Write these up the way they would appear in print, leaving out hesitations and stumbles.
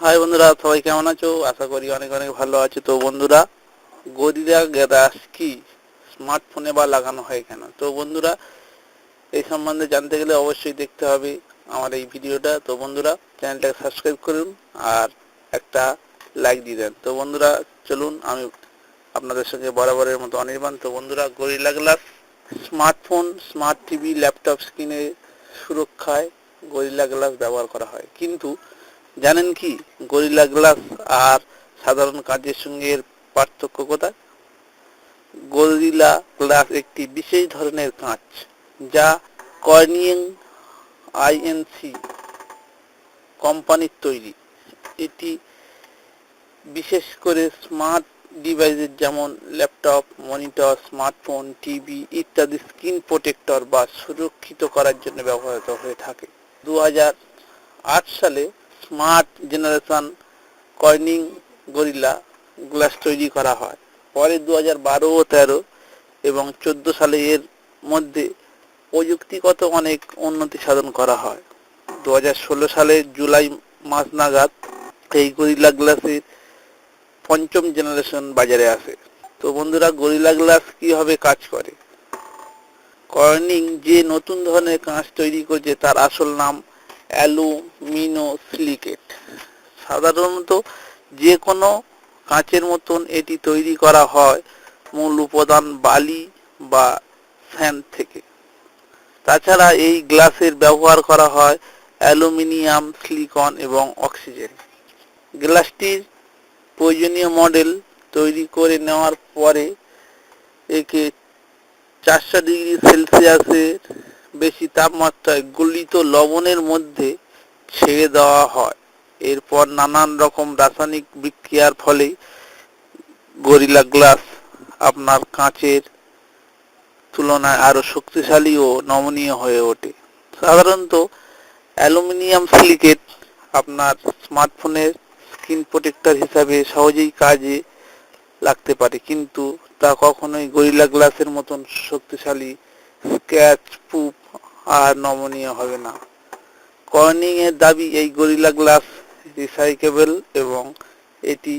High বন্ধুরা, সবাই কেমন আছো? আশা করি অনেক অনেক ভালো আছো। তো বন্ধুরা, গরিলা গ্লাস কি স্মার্টফোনে বা লাগানো হয় কেন? তো বন্ধুরা, এই সম্বন্ধে জানতে গেলে অবশ্যই দেখতে হবে আমার এই ভিডিওটা। তো বন্ধুরা, চ্যানেলটাকে সাবস্ক্রাইব করুন আর একটা লাইক দিয়ে দেন। তো বন্ধুরা, চলুন আমি আপনাদের সঙ্গে বরাবরের মতো অনির্বাণ। তো বন্ধুরা, gorilla glass smartphone, smart TV, laptop স্ক্রিনে সুরক্ষায় গরিলা গ্লাস ব্যবহার করা হয়। কিন্তু জানেন কি গরিলা গ্লাস আর সাধারণ কাঁচের সঙ্গে এর পার্থক্য কোথায়? গরিলা গ্লাস একটি বিশেষ ধরনের কাঁচ, যা কর্নিং আইএনসি কোম্পানির তৈরি। এটি বিশেষ করে স্মার্ট ডিভাইসের যেমন ল্যাপটপ, মনিটর, স্মার্টফোন, টিভি ইত্যাদি স্ক্রিন প্রোটেক্টর বা সুরক্ষিত করার জন্য ব্যবহৃত হয়ে থাকে। 2008 সালে smart generation Corning gorilla glass তৈরি করা হয়। পরে 2012 ও 13 এবং 14 সালে এর মধ্যে প্রযুক্তিগত অনেক উন্নতি সাধন করা হয়। 2016 সালের জুলাই মাস নাগাদ এই গরিলা গ্লাসের পঞ্চম জেনারেশন বাজারে আসে। তো বন্ধুরা, গরিলা গ্লাস কিভাবে কাজ করে? কর্নিং যে নতুন ধরনের কাঁচ তৈরি করেছে তার আসল নাম অ্যালুমিনোসিলিকেট। সাধারণত যে কোনো কাঁচের মতন এটি তৈরি করা হয় মূল উপাদান বালি বা স্যান্ড থেকে। তাছাড়া এই গ্লাসের ব্যবহার করা হয় অ্যালুমিনিয়াম, সিলিকন এবং অক্সিজেন। গ্লাসটির প্রয়োজনীয় মডেল তৈরি করে নেওয়ার পরে একে 400 ডিগ্রি সেলসিয়াসের বেশি তাপমাত্রায় গলিত লবণের মধ্যে ছেড়ে দেওয়া হয়। এরপর নানান রকম রাসায়নিক বিক্রিয়ার ফলে গরিলা গ্লাস আপনার কাঁচের তুলনায় আরো শক্তিশালী ও নমনীয় হয়ে ওঠে। সাধারণত অ্যালুমিনিয়াম সিলিকেট আপনার স্মার্টফোনের স্ক্রিন প্রোটেক্টর হিসাবে সহজেই কাজে লাগতে পারে, কিন্তু তা কখনোই গরিলা গ্লাসের মতন শক্তিশালী, স্ক্র্যাচ প্রুফ আর নমনীয় হবে না। কর্নিং এর দাবি এই গরিলা গ্লাস রিসাইকেবল এবং এটি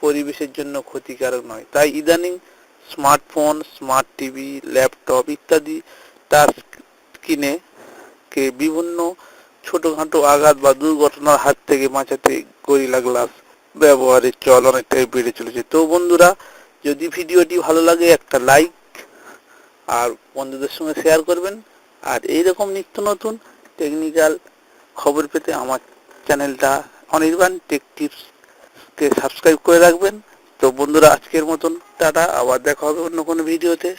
পরিবেশের জন্য ক্ষতিকারক নয়। তাই ইদানিং স্মার্টফোন, স্মার্ট টিভি, ল্যাপটপ ইত্যাদি তার স্ক্রিনে বিভিন্ন ছোটখাটো আঘাত বা দুর্ঘটনার হাত থেকে বাঁচাতে গরিলা গ্লাস ব্যবহারের চল অনেকটাই বেড়ে চলেছে। তো বন্ধুরা, যদি ভিডিওটি ভালো লাগে একটা লাইক আর বন্ধুদের সঙ্গে শেয়ার করবেন। আর এইরকম নিত্য নতুন টেকনিক্যাল খবর পেতে আমার চ্যানেলটা অনির্বাণ টেক টিপসকে সাবস্ক্রাইব করে রাখবেন। তো বন্ধুরা, আজকের মতন টাটা, আবার দেখা হবে অন্য কোনো ভিডিওতে।